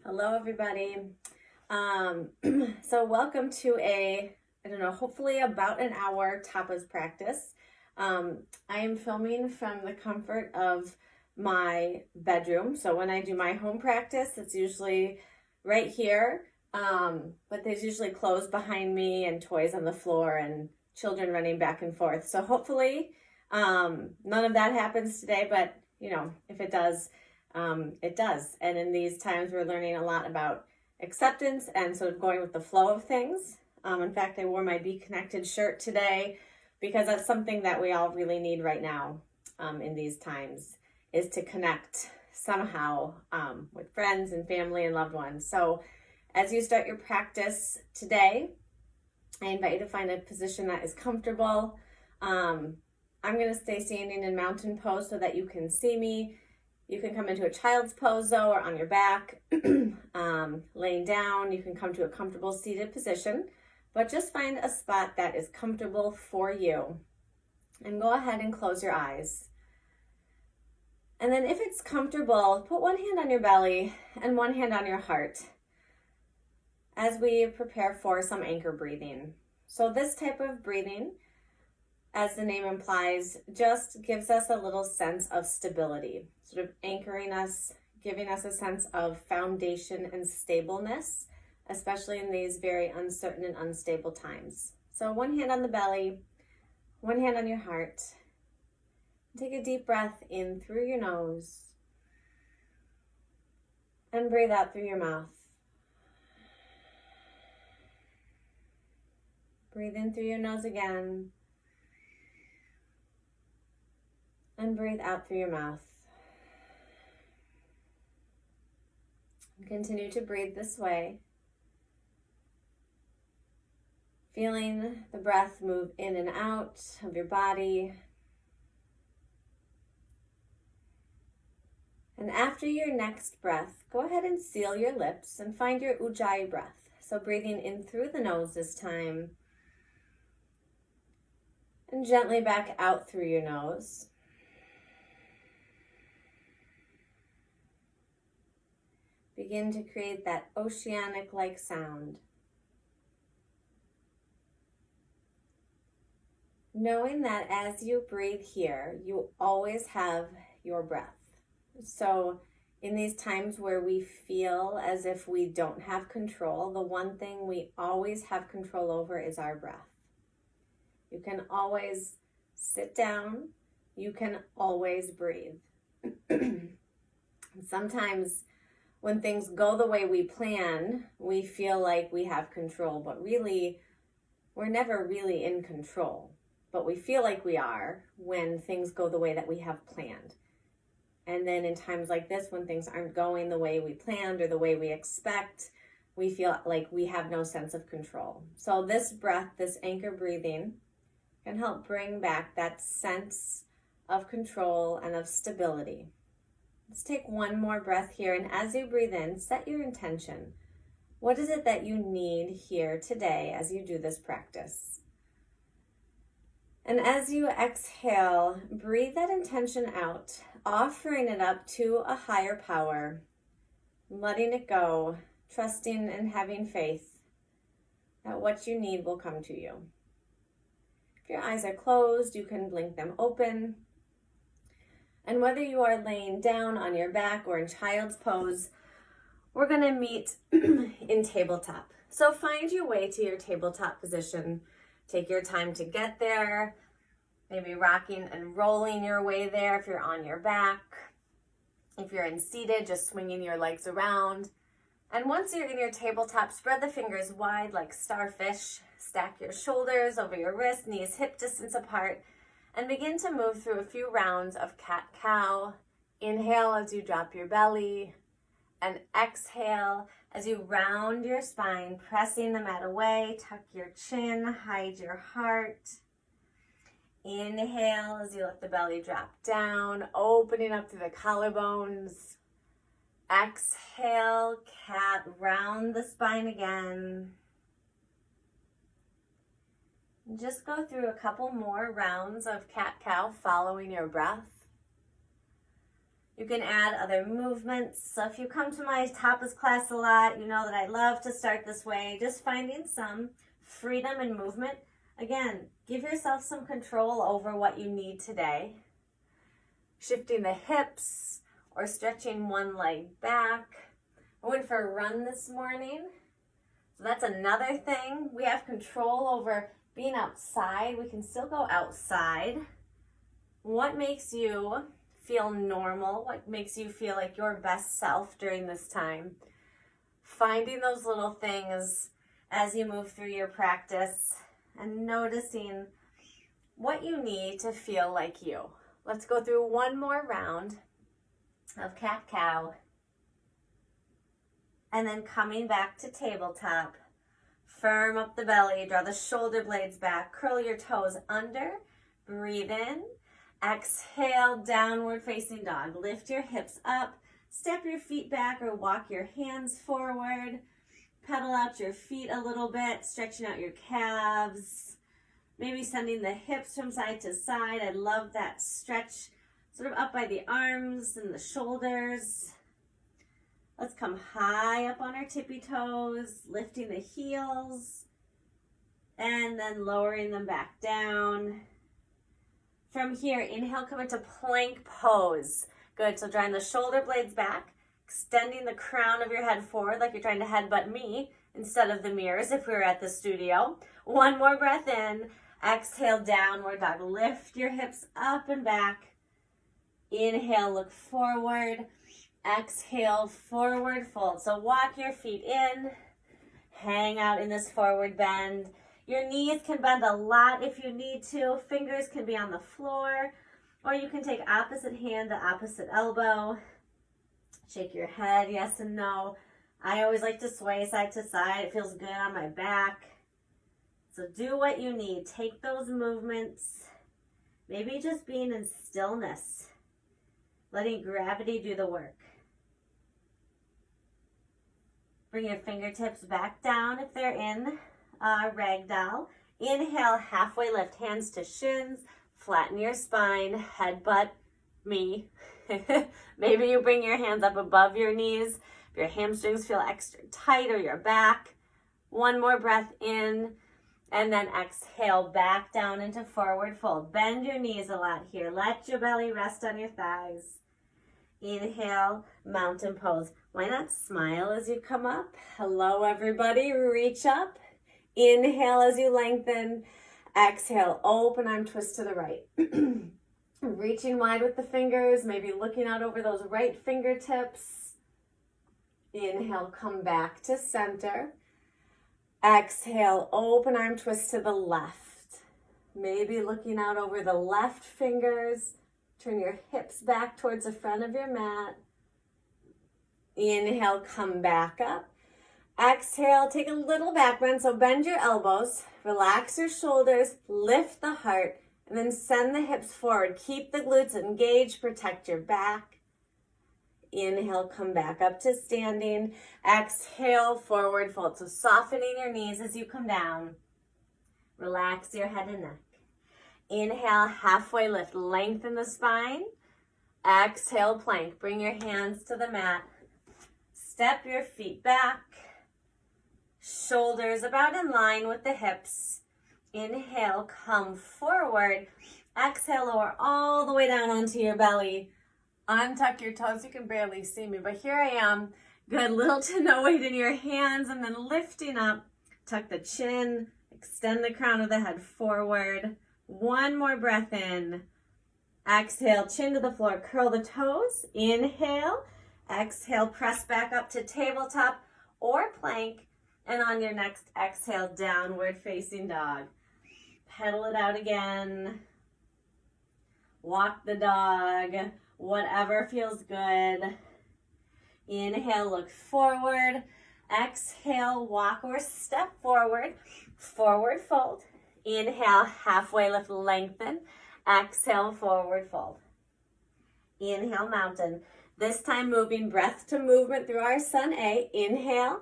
Hello, everybody. So welcome to hopefully about an hour tapas practice. I am filming from the comfort of my bedroom. So when I do my home practice, it's usually right here. But there's usually clothes behind me and toys on the floor and children running back and forth. So hopefully, none of that happens today, but if it does, it does. And in these times, we're learning a lot about acceptance and sort of going with the flow of things. In fact, I wore my Be Connected shirt today because that's something that we all really need right now in these times, is to connect somehow with friends and family and loved ones. So as you start your practice today, I invite you to find a position that is comfortable. I'm going to stay standing in mountain pose so that you can see me. You can come into a child's pose though, or on your back, laying down. You can come to a comfortable seated position, but just find a spot that is comfortable for you. And go ahead and close your eyes. And then if it's comfortable, put one hand on your belly and one hand on your heart as we prepare for some anchor breathing. So this type of breathing, as the name implies, just gives us a little sense of stability, sort of anchoring us, giving us a sense of foundation and stableness, especially in these very uncertain and unstable times. So one hand on the belly, one hand on your heart. Take a deep breath in through your nose and breathe out through your mouth. Breathe in through your nose again. And breathe out through your mouth. Continue to breathe this way. Feeling the breath move in and out of your body. And after your next breath, go ahead and seal your lips and find your Ujjayi breath. So breathing in through the nose this time. And gently back out through your nose. Begin to create that oceanic-like sound. Knowing that as you breathe here, you always have your breath. So in these times where we feel as if we don't have control, the one thing we always have control over is our breath. You can always sit down. You can always breathe. Sometimes when things go the way we plan, we feel like we have control, but really, we're never really in control. But we feel like we are when things go the way that we have planned. And then in times like this, when things aren't going the way we planned or the way we expect, we feel like we have no sense of control. So this breath, this anchor breathing, can help bring back that sense of control and of stability. Let's take one more breath here, and as you breathe in, set your intention. What is it that you need here today as you do this practice? And as you exhale, breathe that intention out, offering it up to a higher power, letting it go, trusting and having faith that what you need will come to you. If your eyes are closed, you can blink them open. And whether you are laying down on your back or in child's pose, we're going to meet in tabletop. So find your way to your tabletop position. Take your time to get there, maybe rocking and rolling your way there if you're on your back. If you're in seated, just swinging your legs around. And once you're in your tabletop, spread the fingers wide like starfish. Stack your shoulders over your wrists, knees hip distance apart, and begin to move through a few rounds of cat-cow. Inhale as you drop your belly, and exhale as you round your spine, pressing the mat away. Tuck your chin, hide your heart. Inhale as you let the belly drop down, opening up through the collarbones. Exhale, cat, round the spine again. Just go through a couple more rounds of cat-cow following your breath. You can add other movements. So if you come to my Tapas class a lot, you know that I love to start this way, just finding some freedom in movement. Again, give yourself some control over what you need today. Shifting the hips or stretching one leg back. I went for a run this morning. So that's another thing. We have control over being outside. We can still go outside. What makes you feel normal? What makes you feel like your best self during this time? Finding those little things as you move through your practice and noticing what you need to feel like you. Let's go through one more round of cat-cow. And then coming back to tabletop. Firm up the belly, draw the shoulder blades back, curl your toes under, breathe in. Exhale, downward facing dog. Lift your hips up, step your feet back or walk your hands forward. Pedal out your feet a little bit, stretching out your calves. Maybe sending the hips from side to side. I love that stretch sort of up by the arms and the shoulders. Let's come high up on our tippy toes, lifting the heels, and then lowering them back down. From here, inhale, come into plank pose. Good, so drawing the shoulder blades back, extending the crown of your head forward like you're trying to headbutt me instead of the mirrors if we were at the studio. One more breath in. Exhale, downward dog. Lift your hips up and back. Inhale, look forward. Exhale, forward fold. So walk your feet in. Hang out in this forward bend. Your knees can bend a lot if you need to. Fingers can be on the floor. Or you can take opposite hand to opposite elbow. Shake your head, yes and no. I always like to sway side to side. It feels good on my back. So do what you need. Take those movements. Maybe just being in stillness. Letting gravity do the work. Bring your fingertips back down if they're in ragdoll. Inhale, halfway lift, hands to shins. Flatten your spine, headbutt me. Maybe you bring your hands up above your knees. If your hamstrings feel extra tight or your back. One more breath in. And then exhale, back down into forward fold. Bend your knees a lot here. Let your belly rest on your thighs. Inhale, mountain pose. Why not smile as you come up? Hello, everybody. Reach up. Inhale as you lengthen. Exhale, open arm twist to the right. Reaching wide with the fingers, maybe looking out over those right fingertips. Inhale, come back to center. Exhale, open arm twist to the left. Maybe looking out over the left fingers. Turn your hips back towards the front of your mat. Inhale, come back up. Exhale, take a little back bend. So bend your elbows, relax your shoulders, lift the heart, and then send the hips forward. Keep the glutes engaged, protect your back. Inhale, come back up to standing. Exhale, forward fold. So softening your knees as you come down. Relax your head and neck. Inhale, halfway lift, lengthen the spine. Exhale, plank. Bring your hands to the mat. Step your feet back. Shoulders about in line with the hips. Inhale, come forward. Exhale, lower all the way down onto your belly. Untuck your toes. You can barely see me, but here I am. Good, little to no weight in your hands, and then lifting up. Tuck the chin. Extend the crown of the head forward. One more breath in. Exhale, chin to the floor. Curl the toes. Inhale. Exhale, press back up to tabletop or plank. And on your next exhale, downward facing dog. Pedal it out again. Walk the dog. Whatever feels good. Inhale, look forward. Exhale, walk or step forward. Forward fold. Inhale, halfway lift, lengthen. Exhale, forward fold. Inhale, mountain. This time moving breath to movement through our Sun A. Inhale.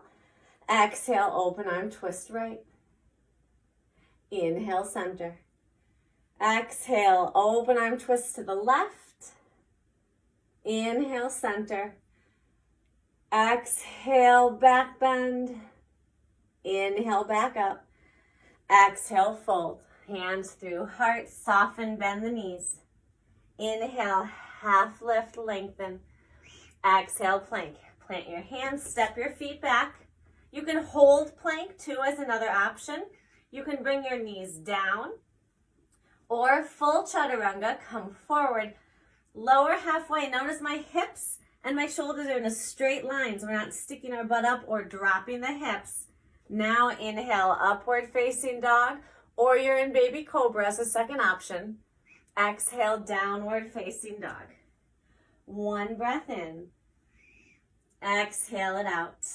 Exhale, open arm, twist right. Inhale, center. Exhale, open arm, twist to the left. Inhale, center. Exhale, back bend. Inhale, back up. Exhale, fold. Hands through heart, soften, bend the knees. Inhale, half lift, lengthen. Exhale, plank. Plant your hands, step your feet back. You can hold plank too as another option. You can bring your knees down or full chaturanga, come forward, lower halfway. Notice my hips and my shoulders are in a straight line, so we're not sticking our butt up or dropping the hips. Now inhale, upward facing dog, or you're in baby cobra as a second option. Exhale, downward facing dog. One breath in. Exhale it out.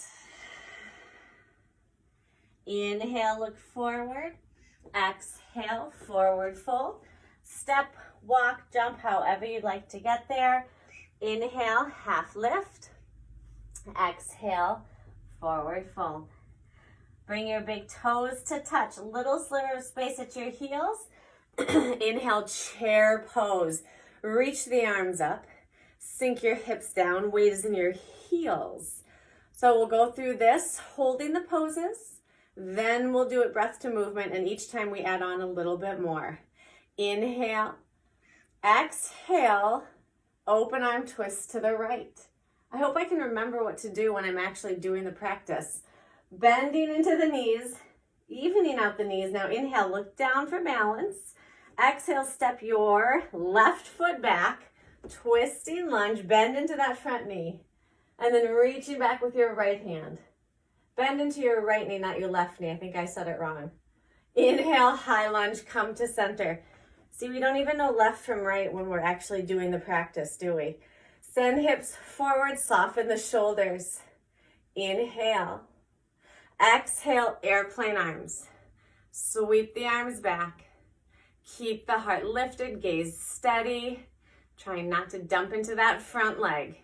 Inhale, look forward. Exhale, forward fold. Step, walk, jump, however you'd like to get there. Inhale, half lift. Exhale, forward fold. Bring your big toes to touch. Little sliver of space at your heels. Inhale, chair pose. Reach the arms up. Sink your hips down. Weight is in your heels. So we'll go through this, holding the poses. Then we'll do it breath to movement, and each time we add on a little bit more. Inhale. Exhale. Open arm twist to the right. I hope I can remember what to do when I'm actually doing the practice. Bending into the knees, evening out the knees. Now inhale, look down for balance. Exhale, step your left foot back, twisting lunge, bend into that front knee, and then reaching back with your right hand. Bend into your right knee, not your left knee. I think I said it wrong. Inhale, high lunge, come to center. See, we don't even know left from right when we're actually doing the practice, do we? Send hips forward, soften the shoulders. Inhale. Exhale, airplane arms. Sweep the arms back. Keep the heart lifted, gaze steady. Trying not to dump into that front leg.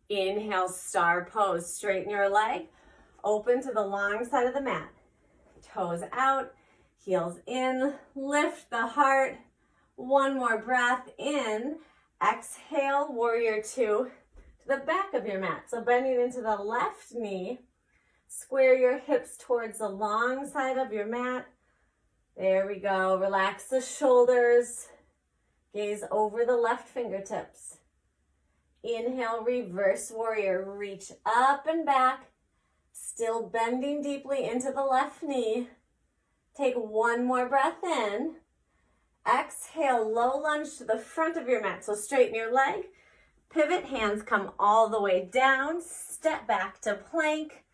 Inhale, star pose. Straighten your leg. Open to the long side of the mat. Toes out, heels in. Lift the heart. One more breath in. Exhale, warrior two, to the back of your mat. So bending into the left knee. Square your hips towards the long side of your mat. There we go. Relax the shoulders. Gaze over the left fingertips. Inhale, reverse warrior. Reach up and back. Still bending deeply into the left knee. Take one more breath in. Exhale, low lunge to the front of your mat. So straighten your leg. Pivot, hands come all the way down. Step back to plank.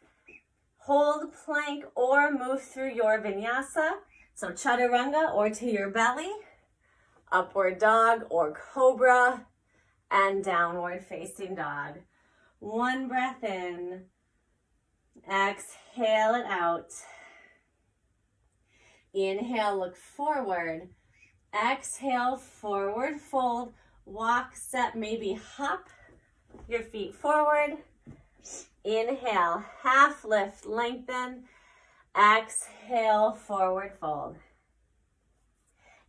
Hold plank or move through your vinyasa. So chaturanga or to your belly. Upward dog or cobra. And downward facing dog. One breath in. Exhale it out. Inhale, look forward. Exhale, forward fold. Walk, step, maybe hop your feet forward. Inhale, half lift, lengthen. Exhale, forward fold.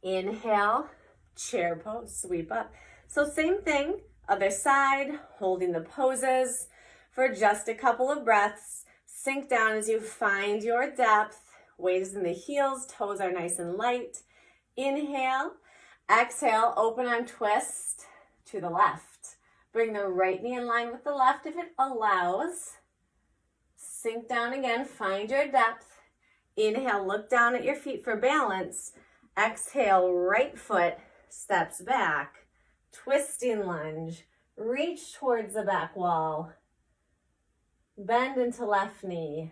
Inhale, chair pose, sweep up. So same thing, other side, holding the poses for just a couple of breaths. Sink down as you find your depth. Weight is in the heels, toes are nice and light. Inhale, exhale, open arm twist to the left. Bring the right knee in line with the left if it allows. Sink down again, find your depth. Inhale, look down at your feet for balance. Exhale, right foot steps back. Twisting lunge. Reach towards the back wall. Bend into left knee.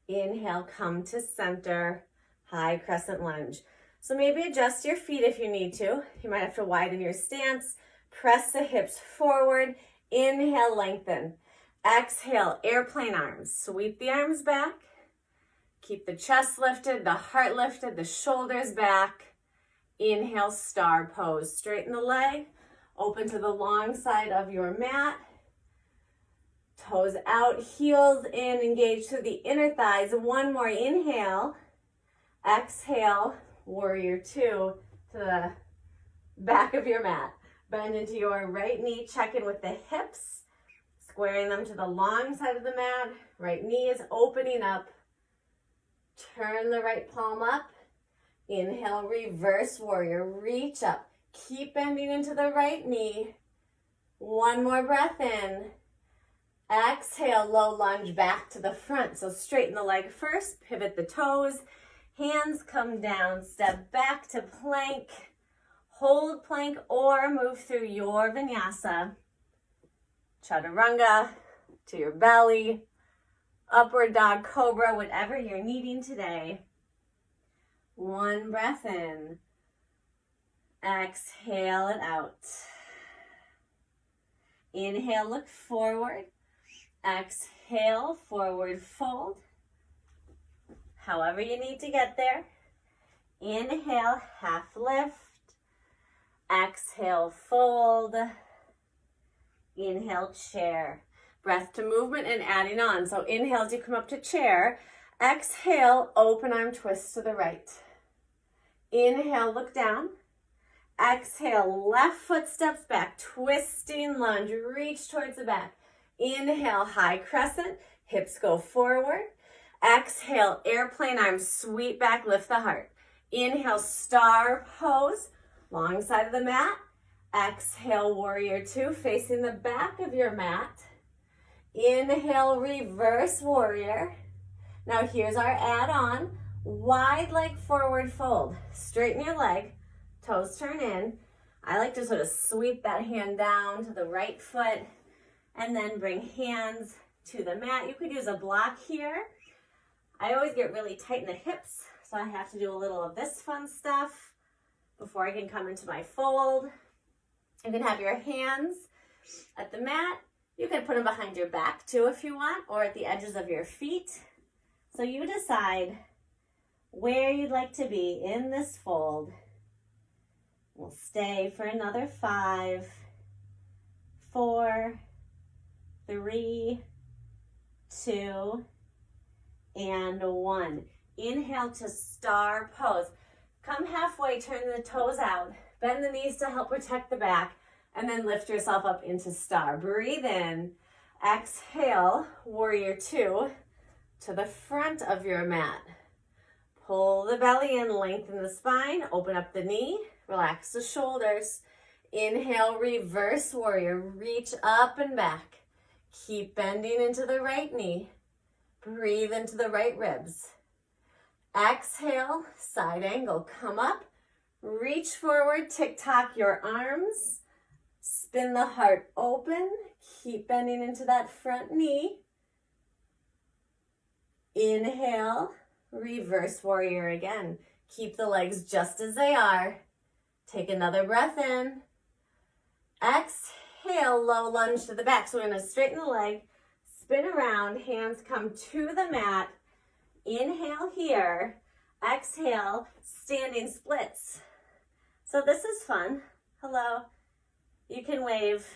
Inhale, come to center. High crescent lunge. So maybe adjust your feet if you need to. You might have to widen your stance. Press the hips forward. Inhale, lengthen. Exhale, airplane arms. Sweep the arms back. Keep the chest lifted, the heart lifted, the shoulders back. Inhale, star pose. Straighten the leg. Open to the long side of your mat. Toes out, heels in, engage through the inner thighs. One more inhale. Exhale, warrior two to the back of your mat. Bend into your right knee, check in with the hips, squaring them to the long side of the mat. Right knee is opening up. Turn the right palm up. Inhale, reverse warrior, reach up. Keep bending into the right knee. One more breath in. Exhale, low lunge back to the front. So straighten the leg first, pivot the toes, hands come down, step back to plank, hold plank or move through your vinyasa. Chaturanga to your belly, upward dog cobra, whatever you're needing today. One breath in. Exhale it out. Inhale, look forward. Exhale, forward fold. However you need to get there. Inhale, half lift. Exhale, fold. Inhale, chair. Breath to movement and adding on. So inhale as you come up to chair. Exhale, open arm twist to the right. Inhale, look down. Exhale, left foot steps back, twisting lunge, reach towards the back. Inhale, high crescent, hips go forward. Exhale, airplane arms, sweep back, lift the heart. Inhale, star pose, long side of the mat. Exhale, warrior two, facing the back of your mat. Inhale, reverse warrior. Now here's our add-on, wide leg forward fold. Straighten your leg, toes turn in. I like to sort of sweep that hand down to the right foot and then bring hands to the mat. You could use a block here. I always get really tight in the hips, so I have to do a little of this fun stuff before I can come into my fold. You can have your hands at the mat. You can put them behind your back too if you want, or at the edges of your feet. So you decide where you'd like to be in this fold. We'll stay for another 5, 4, 3, 2, and 1. Inhale to star pose. Come halfway, turn the toes out. Bend the knees to help protect the back, and then lift yourself up into star. Breathe in. Exhale, warrior two, to the front of your mat. Pull the belly in, lengthen the spine, open up the knee, relax the shoulders. Inhale, reverse warrior, reach up and back. Keep bending into the right knee. Breathe into the right ribs. Exhale, side angle, come up, reach forward, tick-tock your arms, spin the heart open, keep bending into that front knee. Inhale, reverse warrior again. Keep the legs just as they are. Take another breath in. Exhale, low lunge to the back. So we're going to straighten the leg, spin around, hands come to the mat. Inhale here. Exhale, standing splits. So this is fun. Hello. You can wave.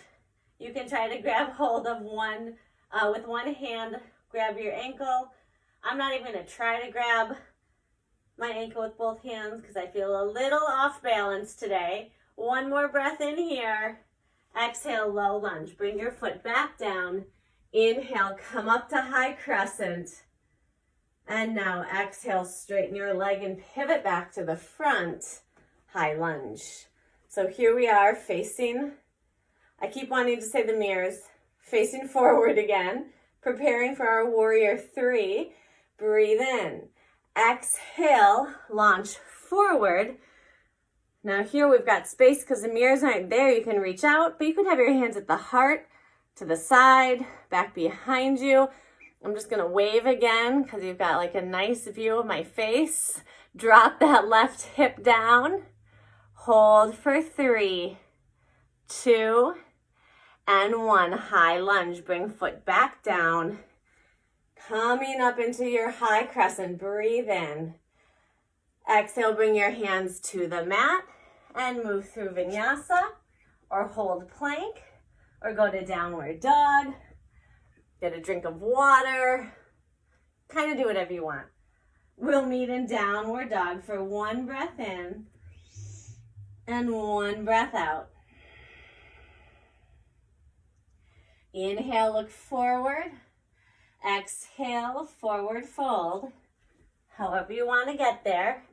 You can try to grab hold of one, with one hand, grab your ankle. I'm not even going to try to grab my ankle with both hands because I feel a little off balance today. One more breath in here. Exhale, low lunge. Bring your foot back down. Inhale, come up to high crescent. And now exhale, straighten your leg and pivot back to the front. High lunge. So here we are facing, I keep wanting to say the mirrors, facing forward again, preparing for our warrior three. Breathe in. Exhale, launch forward. Now here we've got space because the mirrors aren't there. You can reach out, but you can have your hands at the heart, to the side, back behind you. I'm just going to wave again because you've got like a nice view of my face. Drop that left hip down. Hold for 3, 2, and 1. High lunge. Bring foot back down. Coming up into your high crescent. Breathe in. Exhale, bring your hands to the mat and move through vinyasa or hold plank or go to downward dog. Get a drink of water. Kind of do whatever you want. We'll meet in downward dog for 1 breath in and 1 breath out. Inhale, look forward. Exhale, forward fold. However you want to get there.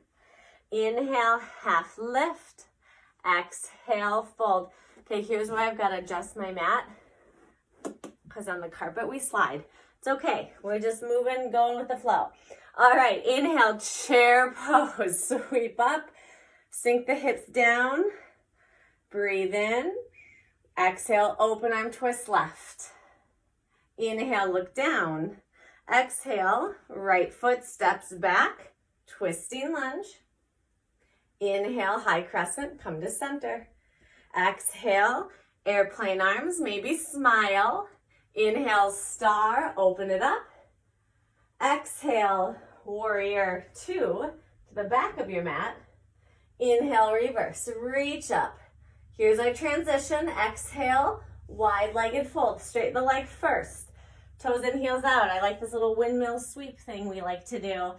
Inhale, half lift. Exhale, fold. Okay, here's where I've got to adjust my mat, because on the carpet we slide. It's okay. We're just moving, going with the flow. All right, inhale, chair pose. Sweep up, sink the hips down. Breathe in. Exhale, open arm twist left. Inhale, look down. Exhale, right foot steps back, twisting lunge. Inhale, high crescent, come to center. Exhale, airplane arms, maybe smile. Inhale, star, open it up. Exhale, warrior two to the back of your mat. Inhale, reverse, reach up. Here's our transition. Exhale, wide-legged fold. Straighten the leg first. Toes in, heels out. I like this little windmill sweep thing we like to do.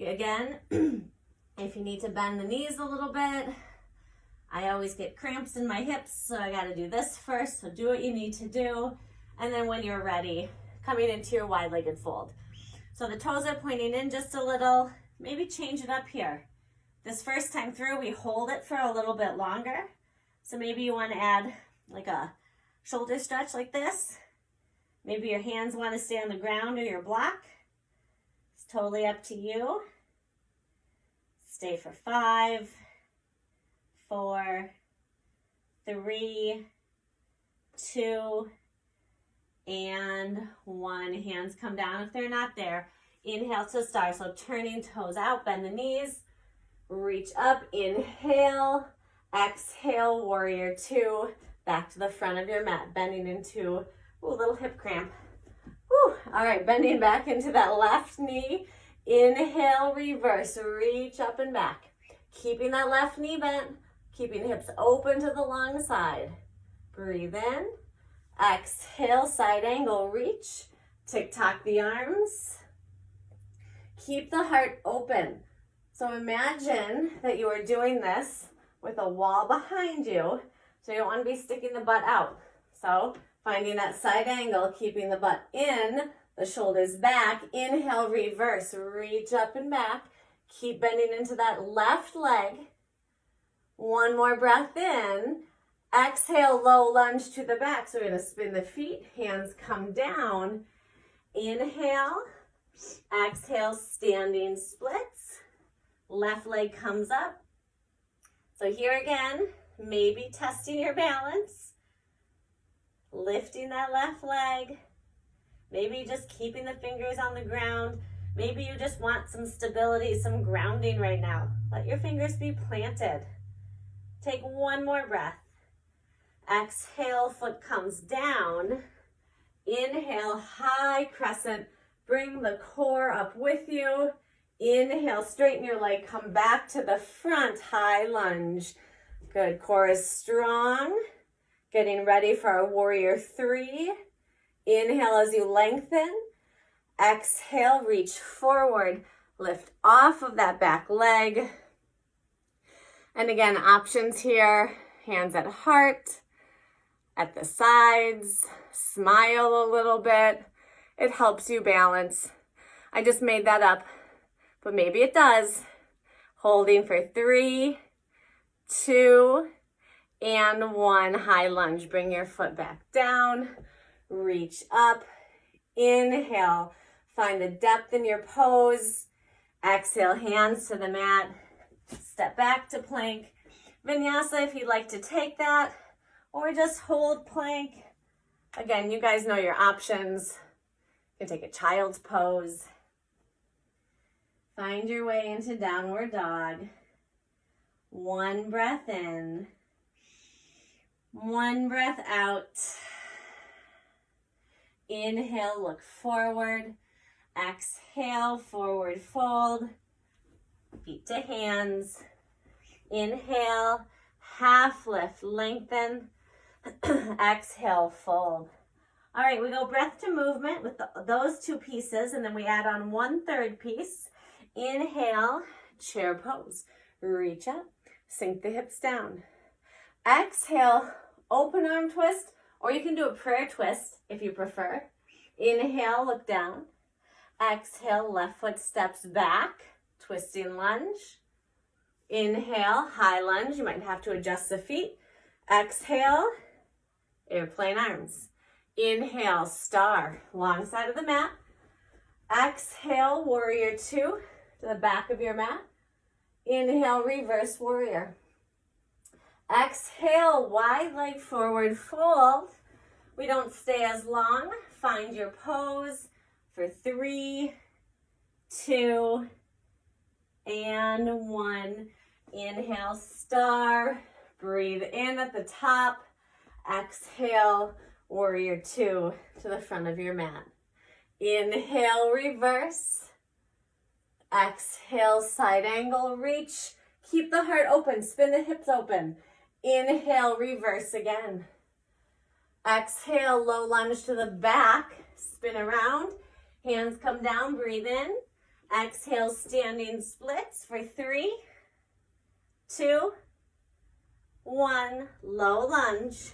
Again, if you need to bend the knees a little bit, I always get cramps in my hips, so I got to do this first. So do what you need to do. And then when you're ready, coming into your wide-legged fold. So the toes are pointing in just a little. Maybe change it up here. This first time through, we hold it for a little bit longer. So maybe you want to add like a shoulder stretch like this. Maybe your hands want to stay on the ground or your block. It's totally up to you. Stay for 5, 4, 3, 2, and 1. Hands come down if they're not there. Inhale to star. So turning toes out, bend the knees, reach up, inhale, exhale, warrior two, back to the front of your mat, bending into a little hip cramp. Whew. All right, bending back into that left knee. Inhale, reverse, reach up and back. Keeping that left knee bent, keeping hips open to the long side. Breathe in. Exhale, side angle, reach. Tick-tock the arms. Keep the heart open. So imagine that you are doing this with a wall behind you. So you don't want to be sticking the butt out. So finding that side angle, keeping the butt in, the shoulders back. Inhale, reverse, reach up and back. Keep bending into that left leg. One more breath in. Exhale, low lunge to the back. So we're going to spin the feet, hands come down. Inhale, exhale, standing splits. Left leg comes up. So here again, maybe testing your balance. Lifting that left leg. Maybe just keeping the fingers on the ground. Maybe you just want some stability, some grounding right now. Let your fingers be planted. Take one more breath. Exhale, foot comes down. Inhale, high crescent. Bring the core up with you. Inhale, straighten your leg, come back to the front, high lunge. Good, core is strong. Getting ready for our warrior three. Inhale as you lengthen. Exhale, reach forward. Lift off of that back leg. And again, options here. Hands at heart, at the sides. Smile a little bit. It helps you balance. I just made that up, but maybe it does. Holding for 3, 2, and 1. High lunge. Bring your foot back down. Reach up. Inhale. Find the depth in your pose. Exhale, hands to the mat. Step back to plank. Vinyasa if you'd like to take that, or just hold plank. Again, you guys know your options. You can take a child's pose. Find your way into downward dog. One breath in. One breath out. Inhale, look forward. Exhale, forward fold. Feet to hands. Inhale, half lift, lengthen. Exhale, fold. All right, we go breath to movement with those two pieces, and then we add on 1/3 piece. Inhale, chair pose. Reach up, sink the hips down. Exhale, open arm twist, Or you can do a prayer twist if you prefer. Inhale, look down. Exhale, left foot steps back, twisting lunge. Inhale, high lunge. You might have to adjust the feet. Exhale, airplane arms. Inhale, star, long side of the mat. Exhale, warrior two to the back of your mat. Inhale, reverse warrior. Exhale, wide leg forward fold. We don't stay as long. Find your pose for 3, 2, and 1. Inhale, star. Breathe in at the top. Exhale, warrior two to the front of your mat. Inhale, reverse. Exhale, side angle, reach. Keep the heart open, spin the hips open. Inhale, reverse again. Exhale, low lunge to the back, spin around. Hands come down, breathe in. Exhale, standing splits for 3, 2, 1. Low lunge.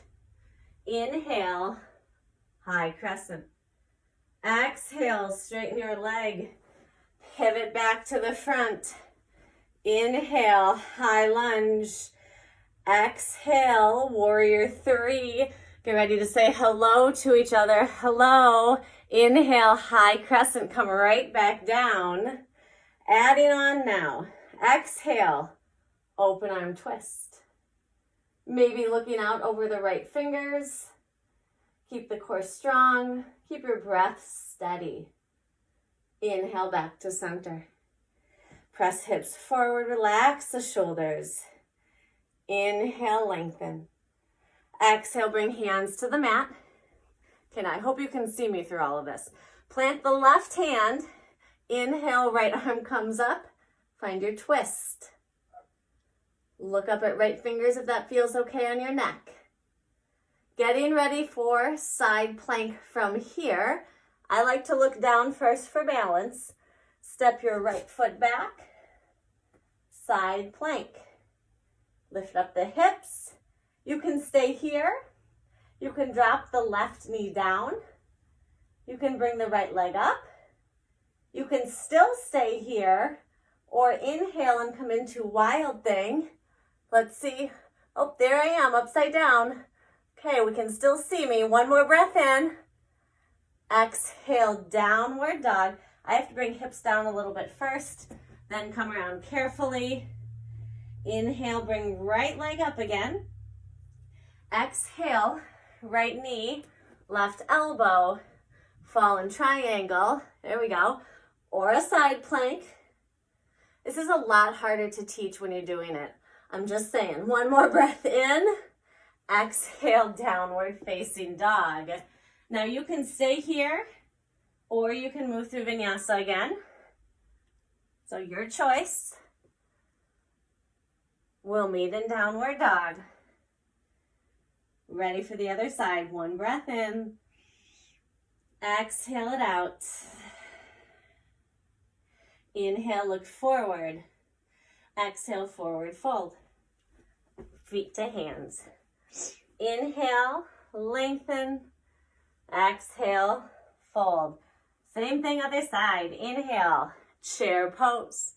Inhale, high crescent. Exhale, straighten your leg. Pivot back to the front. Inhale, high lunge. Exhale, warrior three. Get ready to say hello to each other. Hello. Inhale, high crescent. Come right back down. Adding on now. Exhale, open arm twist. Maybe looking out over the right fingers. Keep the core strong. Keep your breath steady. Inhale back to center. Press hips forward, relax the shoulders. Inhale, lengthen. Exhale, bring hands to the mat. Okay, now I hope you can see me through all of this. Plant the left hand. Inhale, right arm comes up. Find your twist. Look up at right fingers if that feels okay on your neck. Getting ready for side plank from here. I like to look down first for balance. Step your right foot back. Side plank. Lift up the hips. You can stay here. You can drop the left knee down. You can bring the right leg up. You can still stay here or inhale and come into wild thing. Let's see. Oh, there I am, upside down. Okay, we can still see me. One more breath in. Exhale, downward dog. I have to bring hips down a little bit first, then come around carefully. Inhale, bring right leg up again. Exhale, right knee, left elbow, fallen triangle. There we go. Or a side plank. This is a lot harder to teach when you're doing it. I'm just saying. One more breath in. Exhale, downward facing dog. Now you can stay here or you can move through vinyasa again. So your choice. We'll meet in downward dog. Ready for the other side. One breath in. Exhale it out. Inhale, look forward. Exhale, forward fold. Feet to hands. Inhale, lengthen. Exhale, fold. Same thing other side. Inhale, chair pose.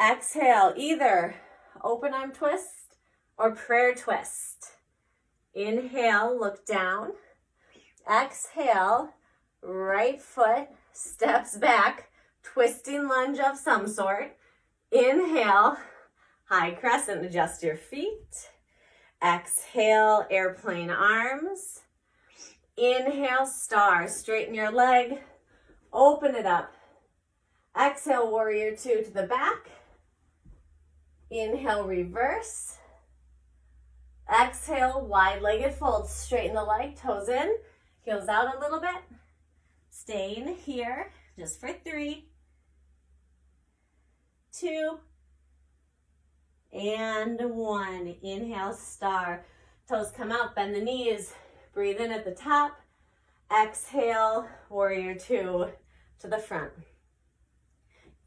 Exhale, either open arm twist or prayer twist. Inhale, look down. Exhale, right foot steps back, twisting lunge of some sort. Inhale, high crescent, adjust your feet. Exhale, airplane arms. Inhale, star, straighten your leg, open it up. Exhale, warrior two to the back. Inhale, reverse. Exhale, wide-legged fold, straighten the leg, toes in, heels out a little bit. Staying here just for 3, 2, and 1. Inhale, star. Toes come out, bend the knees. Breathe in at the top. Exhale, warrior two to the front.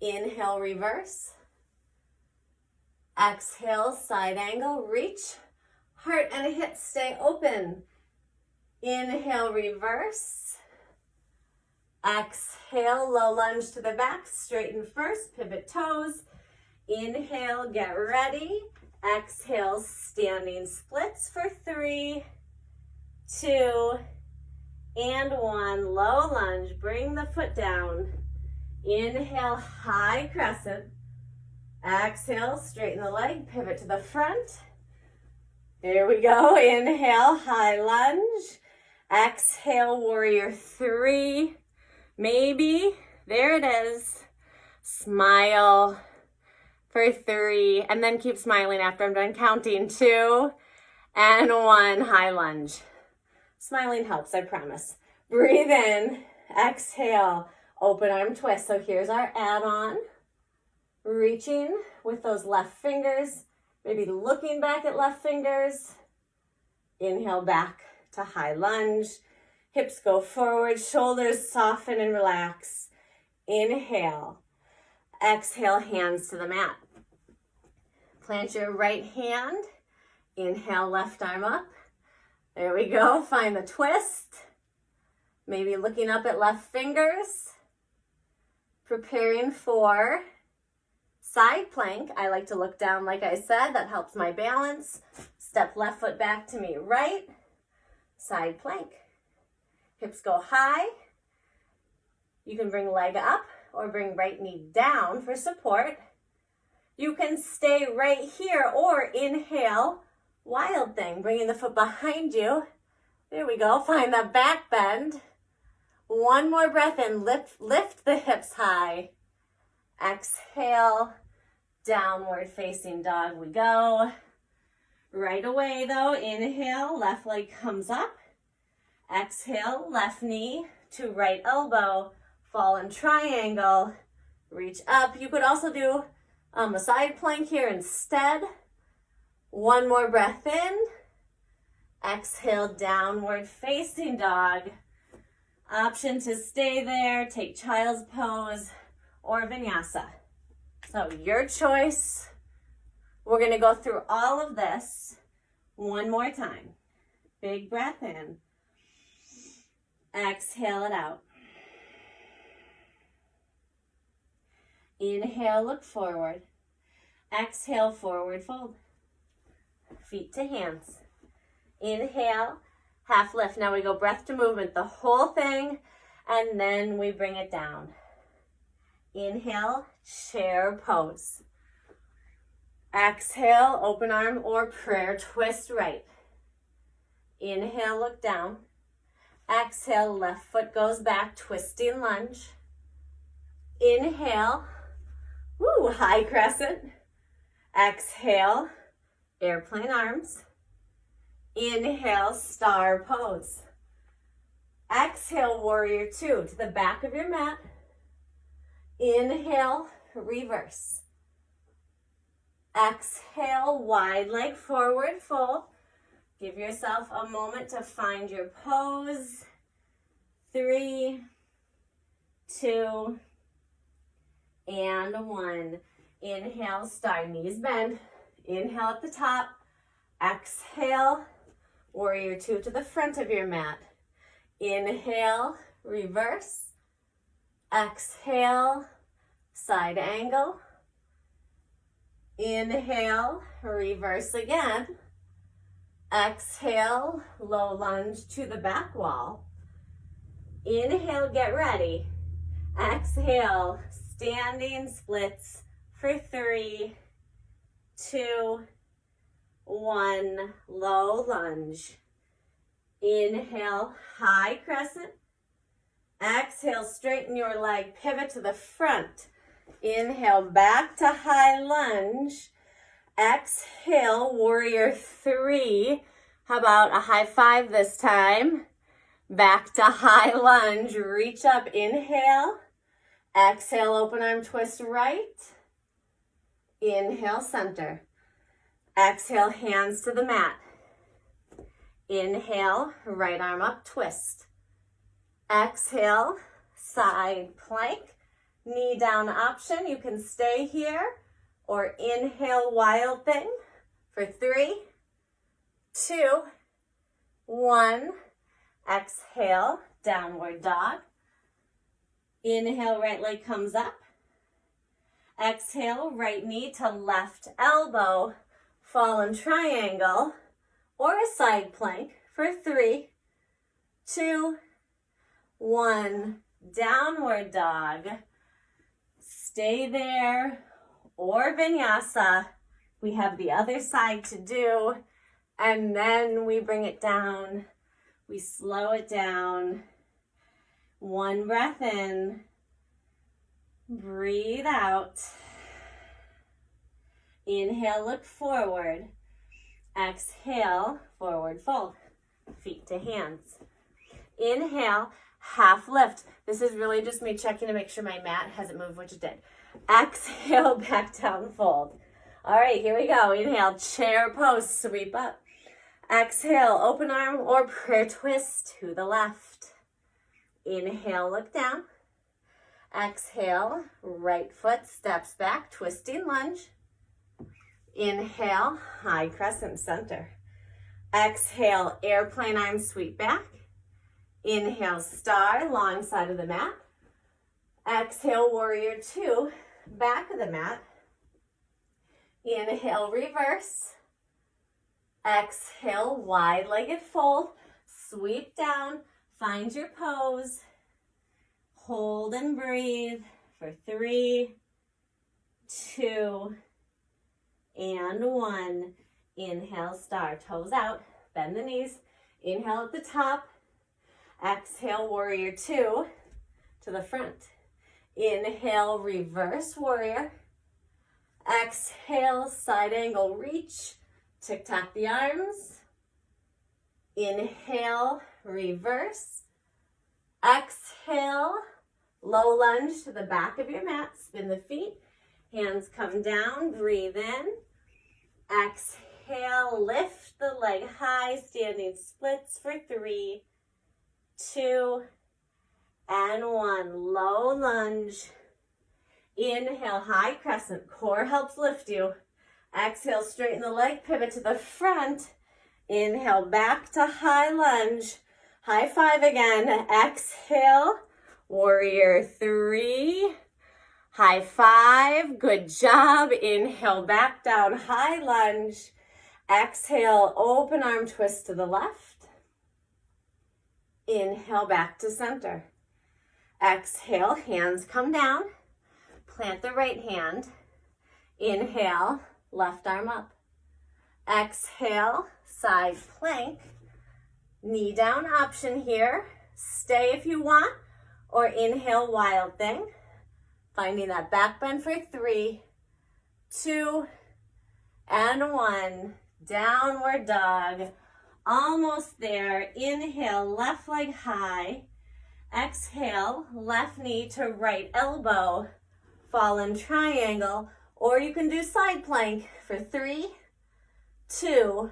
Inhale, reverse. Exhale, side angle, reach. Heart and hips stay open. Inhale, reverse. Exhale, low lunge to the back, straighten first, pivot toes. Inhale, get ready. Exhale, standing splits for 3, 2, and 1. Low lunge, bring the foot down. Inhale, high crescent. Exhale, straighten the leg, pivot to the front. Here we go. Inhale, high lunge. Exhale, warrior 3. Maybe. There it is. Smile for 3. And then keep smiling after I'm done counting. 2 and 1. High lunge. Smiling helps, I promise. Breathe in. Exhale. Open arm twist. So here's our add-on. Reaching with those left fingers. Maybe looking back at left fingers. Inhale back to high lunge. Hips go forward, shoulders soften and relax. Inhale. Exhale, hands to the mat. Plant your right hand. Inhale, left arm up. There we go. Find the twist. Maybe looking up at left fingers. Preparing for side plank. I like to look down like I said. That helps my balance. Step left foot back to me right. Side plank. Hips go high. You can bring leg up or bring right knee down for support. You can stay right here or inhale, wild thing, bringing the foot behind you. There we go. Find that back bend. One more breath in. Lift the hips high. Exhale. Downward facing dog we go. Right away though, inhale, left leg comes up. Exhale, left knee to right elbow, fallen triangle, reach up. You could also do a side plank here instead. One more breath in. Exhale, downward facing dog. Option to stay there, take child's pose or vinyasa. So your choice. We're going to go through all of this one more time. Big breath in. Exhale it out. Inhale, look forward. Exhale, forward fold. Feet to hands. Inhale, half lift. Now we go breath to movement, the whole thing, and then we bring it down. Inhale, chair pose. Exhale, open arm or prayer twist right. Inhale, look down. Exhale, left foot goes back, twisting lunge. Inhale, woo, high crescent. Exhale, airplane arms. Inhale, star pose. Exhale, warrior 2 to the back of your mat. Inhale, reverse. Exhale, wide leg forward fold. Give yourself a moment to find your pose. 3, 2, and 1. Inhale, star, knees bend. Inhale at the top. Exhale, warrior 2 to the front of your mat. Inhale, reverse. Exhale, side angle. Inhale, reverse again. Exhale, low lunge to the back wall. Inhale, get ready. Exhale, standing splits for 3, 2, 1. Low lunge. Inhale, high crescent. Exhale, straighten your leg, pivot to the front. Inhale, back to high lunge. Exhale, warrior 3. How about a high five this time? Back to high lunge, reach up, inhale. Exhale, open arm twist right. Inhale, center. Exhale, hands to the mat. Inhale, right arm up, twist. Exhale, side plank. Knee down option. You can stay here or inhale, wild thing for 3, 2, 1. Exhale, downward dog. Inhale, right leg comes up. Exhale, right knee to left elbow, fallen triangle, or a side plank for 3, 2, 1. Downward dog. Stay there, or vinyasa. We have the other side to do, and then we bring it down. We slow it down. 1 breath in. Breathe out. Inhale, look forward. Exhale, forward fold. Feet to hands. Inhale, half lift. This is really just me checking to make sure my mat hasn't moved, which it did. Exhale, back down, fold. All right, here we go. Inhale, chair pose, sweep up. Exhale, open arm or prayer twist to the left. Inhale, look down. Exhale, right foot steps back, twisting lunge. Inhale, high crescent center. Exhale, airplane arm sweep back. Inhale, star, long side of the mat. Exhale, warrior 2, back of the mat. Inhale, reverse. Exhale, wide-legged fold. Sweep down, find your pose. Hold and breathe for 3, 2, and 1. Inhale, star, toes out, bend the knees. Inhale at the top. Exhale, warrior 2 to the front. Inhale, reverse warrior. Exhale, side angle reach. Tick-tock the arms. Inhale, reverse. Exhale, low lunge to the back of your mat. Spin the feet. Hands come down. Breathe in. Exhale, lift the leg high. Standing splits for 3, 2, and 1. Low lunge. Inhale, high crescent. Core helps lift you. Exhale, straighten the leg, pivot to the front. Inhale, back to high lunge. High five again. Exhale, warrior 3. High five, good job. Inhale, back down, high lunge. Exhale, open arm twist to the left. Inhale, back to center. Exhale, hands come down. Plant the right hand. Inhale, left arm up. Exhale, side plank. Knee down option here. Stay if you want, or inhale, wild thing. Finding that back bend for 3, 2, and 1. Downward dog. Almost there. Inhale, left leg high. Exhale, left knee to right elbow. Fallen triangle. Or you can do side plank for 3, 2,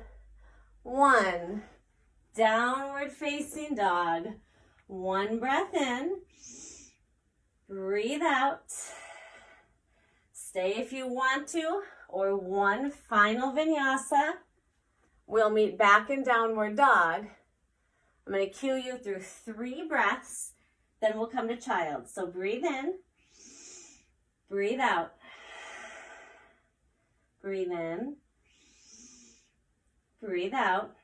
1. Downward facing dog. 1 breath in. Breathe out. Stay if you want to, or 1 final vinyasa. We'll meet back in downward dog. I'm going to cue you through 3 breaths, then we'll come to child. So breathe in, breathe out. Breathe in, breathe out.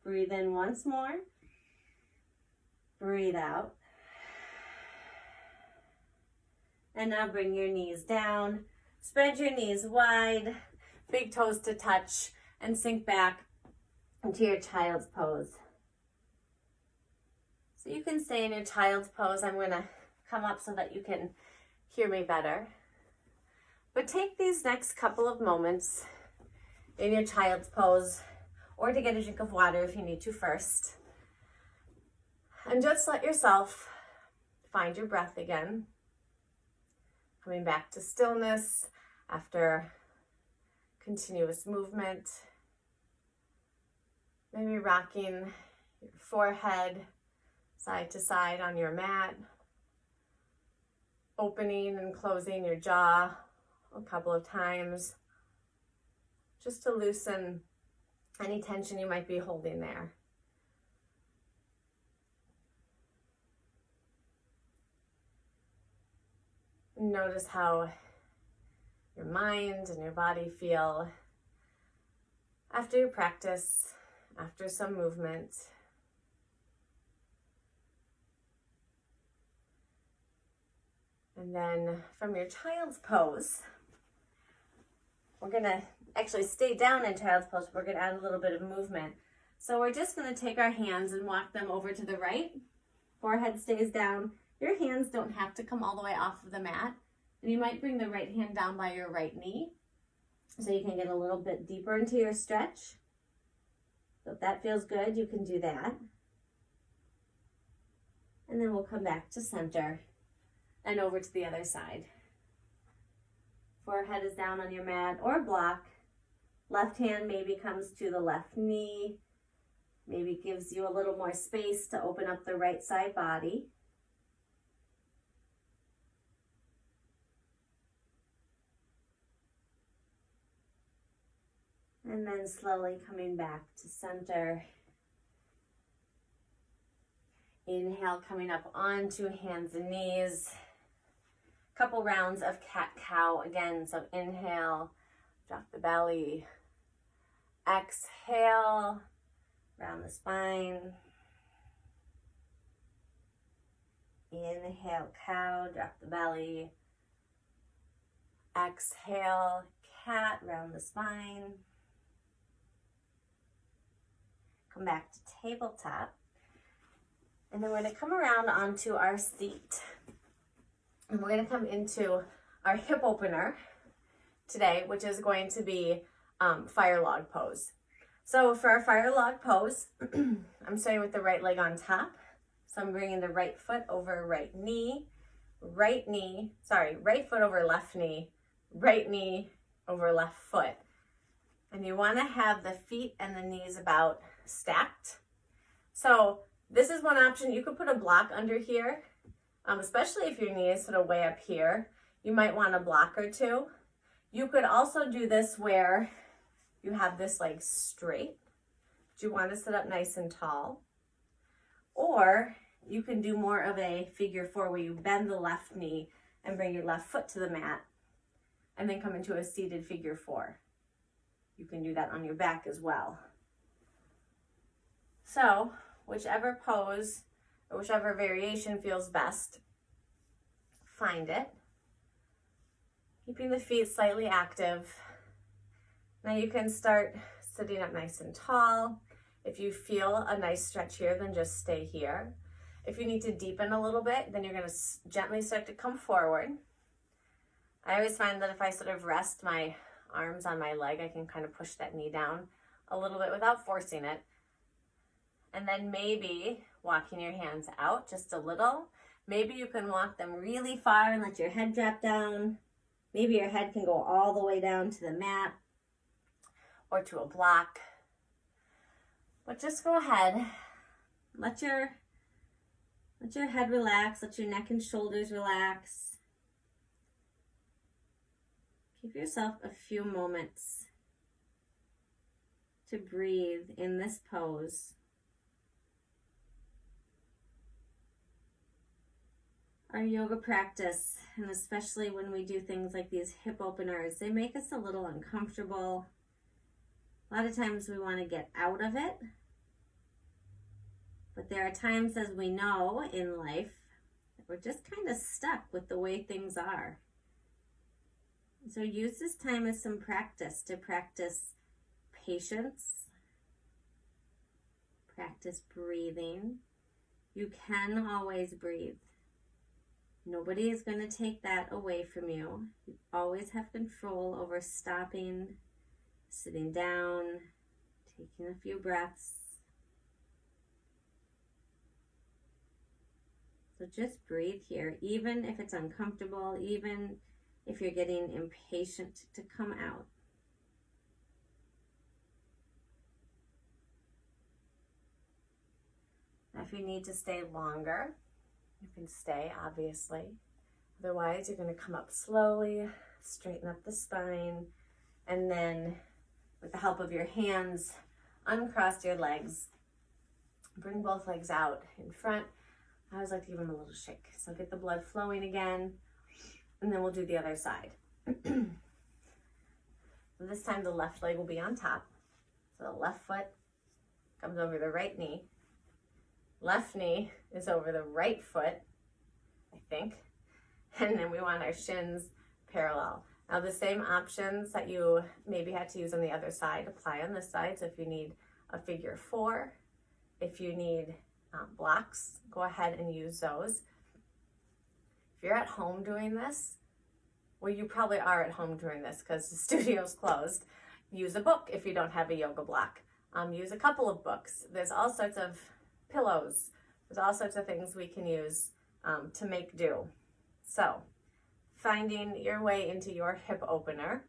Breathe in once more. Breathe out. And now bring your knees down. Spread your knees wide, big toes to touch, and sink back into your child's pose. So you can stay in your child's pose. I'm going to come up so that you can hear me better. But take these next couple of moments in your child's pose, or to get a drink of water if you need to first. And just let yourself find your breath again. Coming back to stillness after continuous movement. Maybe rocking your forehead side to side on your mat. Opening and closing your jaw a couple of times, just to loosen any tension you might be holding there. Notice how your mind and your body feel after your practice, after some movement. And then from your child's pose, we're gonna actually stay down in child's pose. We're gonna add a little bit of movement. So we're just gonna take our hands and walk them over to the right. Forehead stays down. Your hands don't have to come all the way off of the mat. And you might bring the right hand down by your right knee so you can get a little bit deeper into your stretch. So if that feels good, you can do that. And then we'll come back to center and over to the other side. Forehead is down on your mat or block. Left hand maybe comes to the left knee. Maybe gives you a little more space to open up the right side body. And then slowly coming back to center. Inhale, coming up onto hands and knees. Couple rounds of cat-cow again. So inhale, drop the belly. Exhale, round the spine. Inhale, cow, drop the belly. Exhale, cat, round the spine. Come back to tabletop. And then we're going to come around onto our seat. And we're going to come into our hip opener today, which is going to be fire log pose. So for our fire log pose, I'm starting with the right leg on top. So I'm bringing the right foot over right foot over left knee, right knee over left foot. And you want to have the feet and the knees about stacked. So this is one option. You could put a block under here, especially if your knee is sort of way up here. You might want a block or two. You could also do this where you have this leg straight. Do you want to sit up nice and tall? Or you can do more of a figure four where you bend the left knee and bring your left foot to the mat and then come into a seated figure four. You can do that on your back as well. So whichever pose or whichever variation feels best, find it. Keeping the feet slightly active. Now you can start sitting up nice and tall. If you feel a nice stretch here, then just stay here. If you need to deepen a little bit, then you're going to gently start to come forward. I always find that if I sort of rest my arms on my leg, I can kind of push that knee down a little bit without forcing it. And then maybe walking your hands out just a little. Maybe you can walk them really far and let your head drop down. Maybe your head can go all the way down to the mat or to a block. But just go ahead. Let your head relax. Let your neck and shoulders relax. Give yourself a few moments to breathe in this pose. Our yoga practice, and especially when we do things like these hip openers, they make us a little uncomfortable. A lot of times we want to get out of it. But there are times, as we know in life, that we're just kind of stuck with the way things are. So use this time as some practice to practice patience, practice breathing. You can always breathe. Nobody is going to take that away from you. You always have control over stopping, sitting down, taking a few breaths. So just breathe here, even if it's uncomfortable, even if you're getting impatient to come out. Now, if you need to stay longer, you can stay, obviously. Otherwise, you're going to come up slowly, straighten up the spine, and then with the help of your hands, uncross your legs. Bring both legs out in front. I always like to give them a little shake. So get the blood flowing again. And then we'll do the other side. This time the left leg will be on top. So the left foot comes over the right knee. Left knee is over the right foot, I think. And then we want our shins parallel. Now the same options that you maybe had to use on the other side apply on this side. So if you need a figure 4, if you need blocks, go ahead and use those. If you're at home doing this, well, you probably are at home doing this because the studio's closed. Use a book if you don't have a yoga block. Use a couple of books. There's all sorts of pillows. There's all sorts of things we can use to make do. So, finding your way into your hip opener.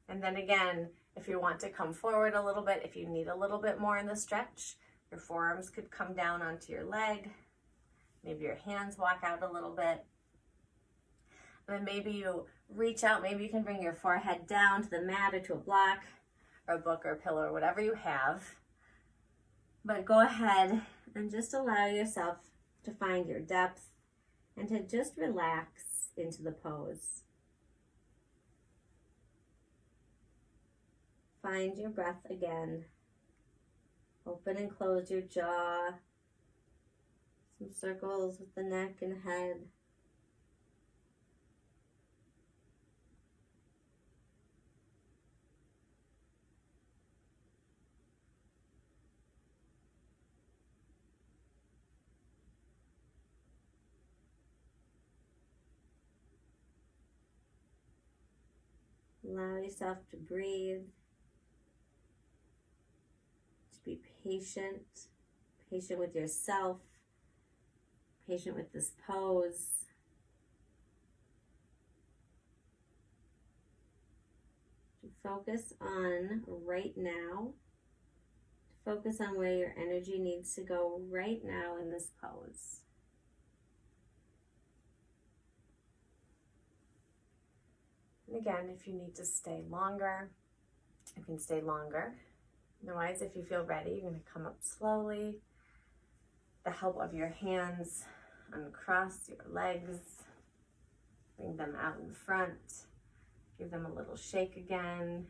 And then again, if you want to come forward a little bit, if you need a little bit more in the stretch, your forearms could come down onto your leg. Maybe your hands walk out a little bit. And then maybe you reach out, maybe you can bring your forehead down to the mat or to a block or a book or a pillow or whatever you have. But go ahead and just allow yourself to find your depth and to just relax into the pose. Find your breath again. Open and close your jaw. Some circles with the neck and head. Allow yourself to breathe, to be patient with yourself, patient with this pose. To focus on right now, to focus on where your energy needs to go right now in this pose. And again, if you need to stay longer, you can stay longer. Otherwise, if you feel ready, you're going to come up slowly. The help of your hands, uncross your legs, bring them out in front, give them a little shake again.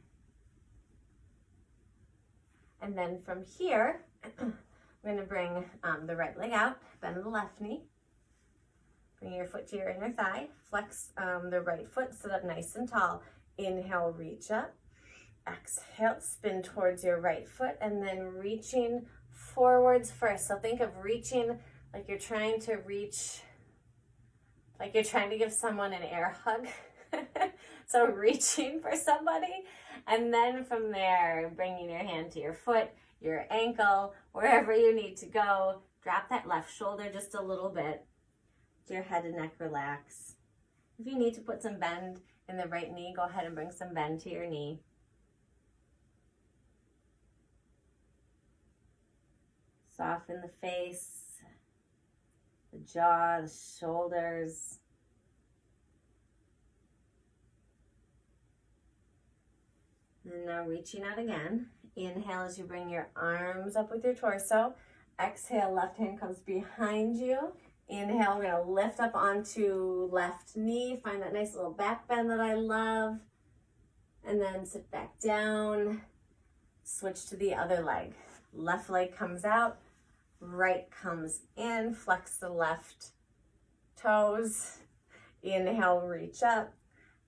And then from here, I'm going to bring the right leg out, bend the left knee. Bring your foot to your inner thigh. Flex the right foot, sit up nice and tall. Inhale, reach up. Exhale, spin towards your right foot and then reaching forwards first. So think of reaching like you're trying to reach, like you're trying to give someone an air hug. So reaching for somebody. And then from there, bringing your hand to your foot, your ankle, wherever you need to go. Drop that left shoulder just a little bit. Your head and neck relax. If you need to put some bend in the right knee, go ahead and bring some bend to your knee. Soften the face, the jaw, the shoulders. And now reaching out again. Inhale as you bring your arms up with your torso. Exhale, left hand comes behind you. Inhale, we're going to lift up onto left knee. Find that nice little back bend that I love. And then sit back down. Switch to the other leg. Left leg comes out. Right comes in. Flex the left toes. Inhale, reach up.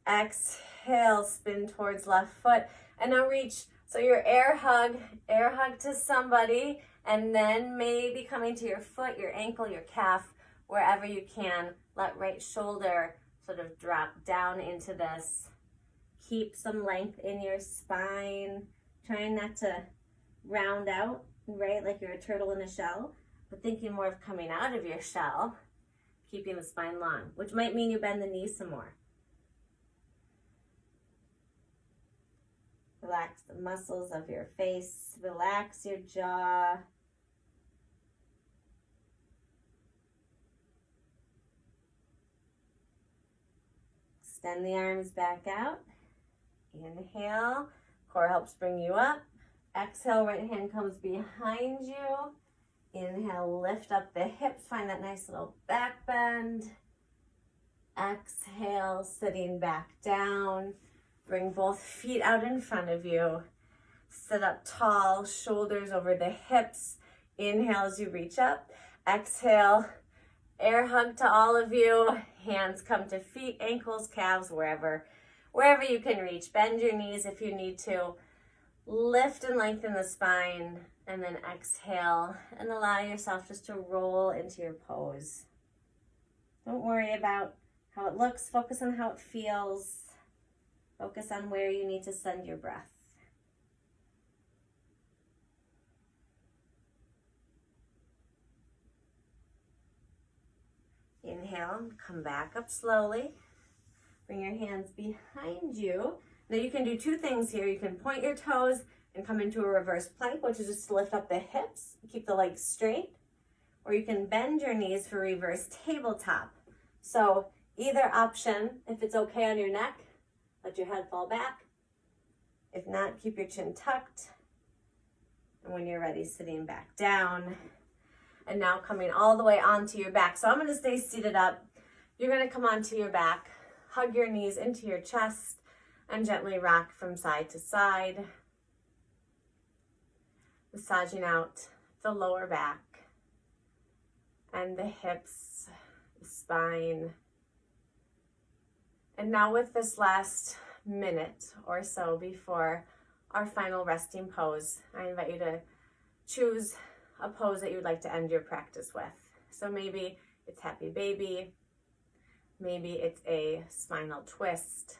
Exhale, spin towards left foot. And now reach. So your air hug to somebody. And then maybe coming to your foot, your ankle, your calf. Wherever you can, let right shoulder sort of drop down into this. Keep some length in your spine. Trying not to round out, right, like you're a turtle in a shell, but thinking more of coming out of your shell, keeping the spine long, which might mean you bend the knees some more. Relax the muscles of your face. Relax your jaw. Extend the arms back out. Inhale, core helps bring you up. Exhale, right hand comes behind you. Inhale, lift up the hips, find that nice little back bend. Exhale, sitting back down. Bring both feet out in front of you. Sit up tall, shoulders over the hips. Inhale as you reach up. Exhale, air hug to all of you. Hands come to feet, ankles, calves, wherever you can reach. Bend your knees if you need to. Lift and lengthen the spine, and then exhale and allow yourself just to roll into your pose. Don't worry about how it looks. Focus on how it feels. Focus on where you need to send your breath. Inhale, come back up slowly. Bring your hands behind you. Now you can do two things here. You can point your toes and come into a reverse plank, which is just to lift up the hips, keep the legs straight. Or you can bend your knees for reverse tabletop. So either option, if it's okay on your neck, let your head fall back. If not, keep your chin tucked. And when you're ready, sitting back down. And now coming all the way onto your back. So I'm going to stay seated up. You're going to come onto your back, hug your knees into your chest, and gently rock from side to side. Massaging out the lower back and the hips, the spine. And now with this last minute or so before our final resting pose, I invite you to choose a pose that you would like to end your practice with. So maybe it's happy baby, maybe it's a spinal twist,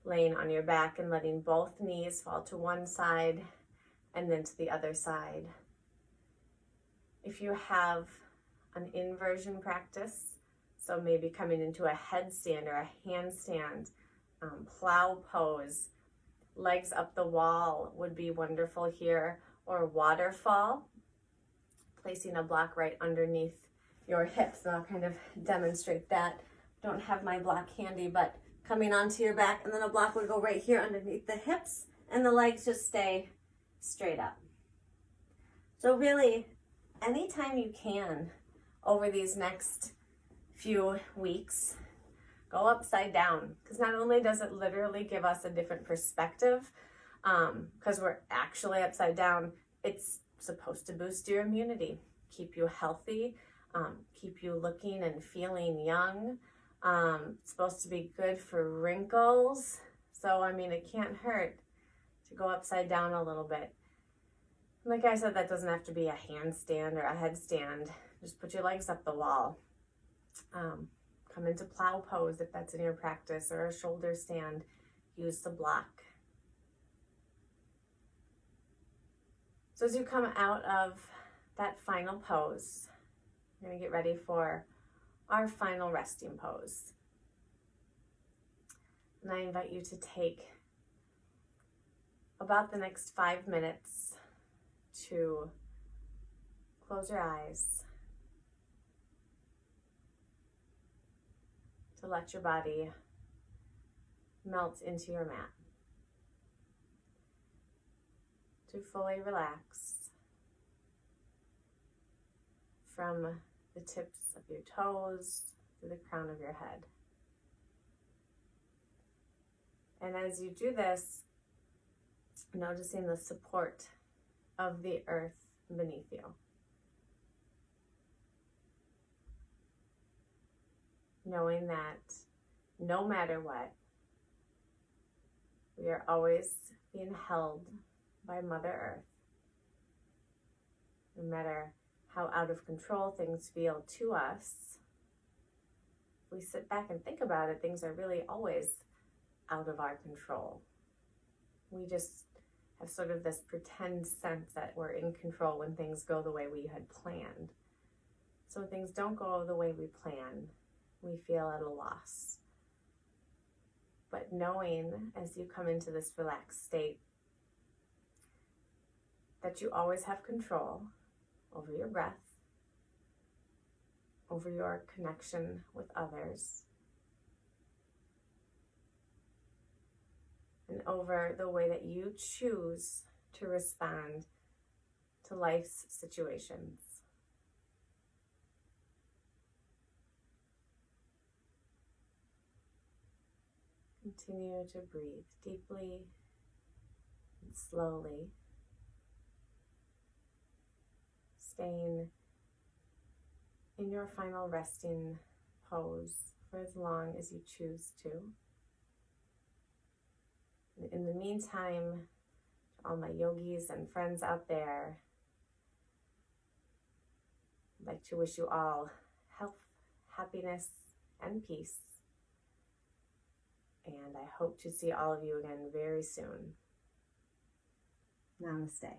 laying on your back and letting both knees fall to one side and then to the other side. If you have an inversion practice, so maybe coming into a headstand or a handstand, plow pose, legs up the wall would be wonderful here, or waterfall, placing a block right underneath your hips. And I'll kind of demonstrate that. Don't have my block handy, but coming onto your back, and then a block would go right here underneath the hips, and the legs just stay straight up. So really, anytime you can over these next few weeks, go upside down, because not only does it literally give us a different perspective, because we're actually upside down, it's supposed to boost your immunity, keep you healthy, keep you looking and feeling young. It's supposed to be good for wrinkles. So, I mean, it can't hurt to go upside down a little bit. Like I said, that doesn't have to be a handstand or a headstand. Just put your legs up the wall. Come into plow pose if that's in your practice, or a shoulder stand. Use the block. So as you come out of that final pose, you're going to get ready for our final resting pose. And I invite you to take about the next 5 minutes to close your eyes, to let your body melt into your mat, to fully relax from the tips of your toes to the crown of your head. And as you do this, noticing the support of the earth beneath you. Knowing that no matter what, we are always being held by Mother Earth. No matter how out of control things feel to us, if we sit back and think about it, things are really always out of our control. We just have sort of this pretend sense that we're in control when things go the way we had planned. So when things don't go the way we plan, we feel at a loss. But knowing as you come into this relaxed state that you always have control over your breath, over your connection with others, and over the way that you choose to respond to life's situations. Continue to breathe deeply and slowly, staying in your final resting pose for as long as you choose to. In the meantime, to all my yogis and friends out there, I'd like to wish you all health, happiness, and peace. And I hope to see all of you again very soon. Namaste.